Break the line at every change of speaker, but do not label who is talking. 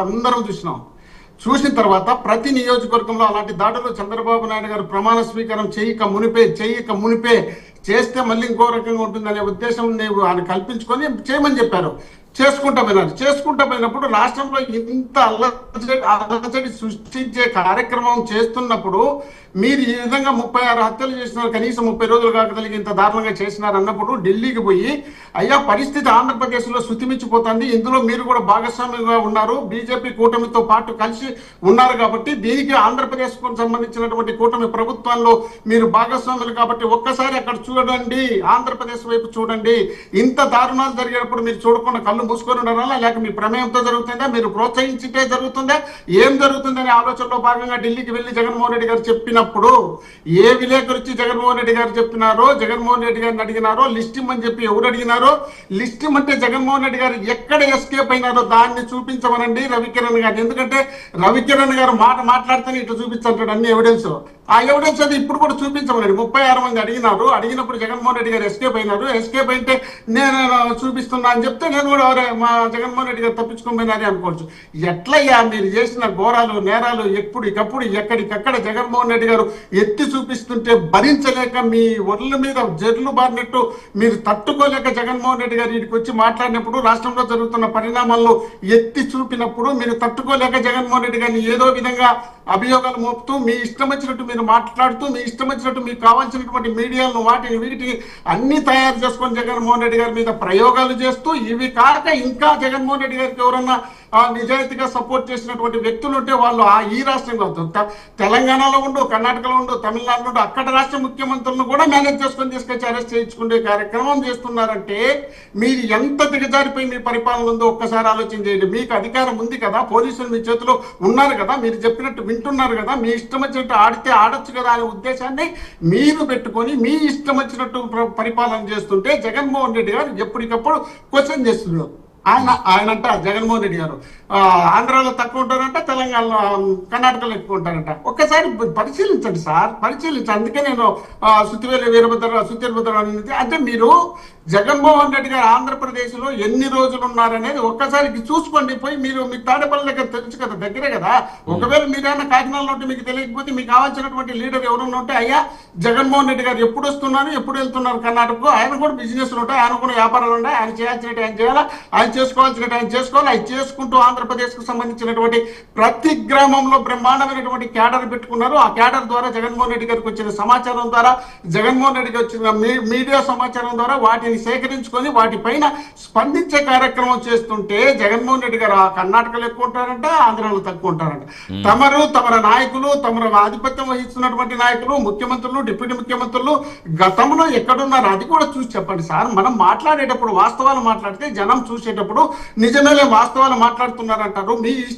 అందరం చూసిన తర్వాత ప్రతి నియోజకవర్గంలో అలాంటి దాడులు చంద్రబాబు నాయుడు గారు ప్రమాణ స్వీకారం చేయక మునిపే చేస్తే మళ్ళీ ఇంకో రకంగా ఉంటుందనే ఉద్దేశం ఆయన కల్పించుకొని చేయమని చెప్పారు. చేసుకుంటా పోయినప్పుడు రాష్ట్రంలో ఇంత అల్లజడి సృష్టించే కార్యక్రమం చేస్తున్నప్పుడు మీరు ఈ విధంగా 36 హత్యలు చేసినారు, కనీసం 30 రోజులు కాకగలిగి ఇంత దారుణంగా చేసినారు అన్నప్పుడు ఢిల్లీకి పోయి అయ్యా పరిస్థితి ఆంధ్రప్రదేశ్లో శుతిమించిపోతుంది, ఇందులో మీరు కూడా భాగస్వామిగా ఉన్నారు, బీజేపీ కూటమితో పాటు కలిసి ఉన్నారు కాబట్టి దీనికి ఆంధ్రప్రదేశ్కు సంబంధించినటువంటి కూటమి ప్రభుత్వాల్లో మీరు భాగస్వాములు కాబట్టి ఒక్కసారి అక్కడ చూడండి, ఆంధ్రప్రదేశ్ వైపు చూడండి, ఇంత దారుణాలు జరిగేటప్పుడు మీరు చూడకుండా కళ్ళు మూసుకొని ఉన్నారా, లేక మీ ప్రమేయంతో జరుగుతుందా, మీరు ప్రోత్సహించితే జరుగుతుందా, ఏం జరుగుతుందనే ఆలోచనలో భాగంగా ఢిల్లీకి వెళ్ళి జగన్మోహన్ రెడ్డి గారు చెప్పినప్పుడు ఏ విలేకరు వచ్చి జగన్మోహన్ రెడ్డి గారు చెప్పినారో, జగన్మోహన్ రెడ్డి గారిని అడిగినారో, లిస్ట్ ఇమ్మని చెప్పి ఎవరు అడిగినారో, లిస్ట్ ఇమ్మంటే జగన్మోహన్ రెడ్డి గారు ఎక్కడ ఎస్కేప్ అయినారో దాన్ని చూపించమనండి రవికిరణ్ గారు. ఎందుకంటే రవికిరణ్ గారు మాట్లాడితేనే ఇట్లా చూపించాలంటాడు అన్ని ఎవిడెన్స్. ఆ ఎవిడెన్స్ అది ఇప్పుడు కూడా చూపించమనండి. 36 మంది అడిగినప్పుడు జగన్మోహన్ రెడ్డి గారు ఎస్కేప్ అయితే నేను చూపిస్తున్నా అని చెప్తే నేను కూడా మా జగన్మోహన్ రెడ్డి గారు తప్పించుకొని పోయినారే అనుకోవచ్చు. ఎట్లయ్యా మీరు చేసిన ఘోరాలు నేరాలు ఎప్పటికప్పుడు ఎక్కడికక్కడ జగన్మోహన్ రెడ్డి గారు ఎత్తి చూపిస్తుంటే భరించలేక మీ ఒళ్ళ మీద జర్లు బారినట్టు మీరు తట్టుకోలేక జగన్మోహన్ రెడ్డి గారు వీటికి వచ్చి మాట్లాడినప్పుడు, రాష్ట్రంలో జరుగుతున్న పరిణామాల్లో ఎత్తి చూపినప్పుడు మీరు తట్టుకోలేక జగన్మోహన్ రెడ్డి గారిని ఏదో విధంగా అభియోగాలు మోపుతూ మీ ఇష్టం వచ్చినట్టు మీరు మాట్లాడుతూ మీ ఇష్టం వచ్చినట్టు మీకు కావాల్సినటువంటి మీడియాలను వీటిని అన్ని తయారు చేసుకొని జగన్మోహన్ రెడ్డి గారి మీద ప్రయోగాలు చేస్తూ, ఇవి కాక ఇంకా జగన్మోహన్ రెడ్డి గారికి ఎవరన్నా నిజాయితీగా సపోర్ట్ చేసినటువంటి వ్యక్తులు ఉంటే వాళ్ళు ఈ రాష్ట్రంలో తెలంగాణలో ఉండు, కర్ణాటకలో ఉండు, తమిళనాడులో ఉండు, అక్కడ రాష్ట్ర ముఖ్యమంత్రులను కూడా మేనేజ్ చేసుకొని తీసుకొచ్చి అరెస్ట్ చేయించుకునే కార్యక్రమం చేస్తున్నారంటే మీరు ఎంత దిగజారిపోయి మీ పరిపాలన ఉందో ఒక్కసారి ఆలోచన చేయండి. మీకు అధికారం ఉంది కదా, పోలీసులు మీ చేతిలో ఉన్నారు కదా, మీరు చెప్పినట్టు వింటున్నారు కదా, మీ ఇష్టం వచ్చినట్టు ఆడితే ఆడొచ్చు కదా అనే ఉద్దేశాన్ని మీరు పెట్టుకొని మీ ఇష్టం వచ్చినట్టు పరిపాలన చేస్తుంటే జగన్మోహన్ రెడ్డి గారు ఎప్పటికప్పుడు క్వశ్చన్ చేస్తున్నారు. ఆయన అంట జగన్మోహన్ రెడ్డి గారు ఆంధ్రాలో తక్కువ ఉంటారంట, తెలంగాణలో కర్ణాటకలో ఎక్కువ ఉంటారంట. ఒక్కసారి పరిశీలించండి సార్, పరిశీలించండి. అందుకే నేను సుత్తివేలి వీరభద్ర అనేది అంటే మీరు జగన్మోహన్ రెడ్డి గారు ఆంధ్రప్రదేశ్లో ఎన్ని రోజులు ఉన్నారనేది ఒక్కసారి చూసుకోండి. పోయి మీరు మీ తాడేపల్లి దగ్గర తెలుసు కదా, దగ్గరే కదా. ఒకవేళ మీరైనా కాకినాడలో ఉంటే మీకు తెలియకపోతే మీకు కావాల్సినటువంటి లీడర్ ఎవరన్నా ఉంటే అయ్యా జగన్మోహన్ రెడ్డి గారు ఎప్పుడు వస్తున్నారు, ఎప్పుడు వెళ్తున్నారు కర్ణాటకకు, ఆయన కూడా బిజినెస్లు ఉంటాయి, ఆయన కూడా వ్యాపారాలు ఉంటాయి, ఆయన చేయాల్సినట్టు ఆయన చేయాలా, ఆయన చేసుకోవాల్సినట్టు ఆయన చేసుకోవాలి. అది చేసుకుంటూ ఆంధ్రప్రదేశ్ కు సంబంధించినటువంటి ప్రతి గ్రామంలో బ్రహ్మాండమైనటువంటి క్యాడర్ పెట్టుకున్నారు. ఆ క్యాడర్ ద్వారా జగన్మోహన్ రెడ్డి గారికి వచ్చిన సమాచారం ద్వారా, జగన్మోహన్ రెడ్డికి వచ్చిన మీడియా సమాచారం ద్వారా వాటిని సేకరించుకొని వాటిపైన స్పందించే కార్యక్రమం చేస్తుంటే జగన్మోహన్ రెడ్డి గారు కర్ణాటకలో ఎక్కువ ఉంటారంట, ఆంధ్రాలో తక్కువ ఉంటారంట. తమర నాయకులు, తమరు ఆధిపత్యం వహిస్తున్నటువంటి నాయకులు, ముఖ్యమంత్రులు, డిప్యూటీ ముఖ్యమంత్రులు గతంలో ఎక్కడున్నారు అది కూడా చూసి చెప్పండి సార్. మనం మాట్లాడేటప్పుడు వాస్తవాలు మాట్లాడితే జనం చూసేటప్పుడు నిజమేలే వాస్తవాలు మాట్లాడుతున్నారంటారు. మీ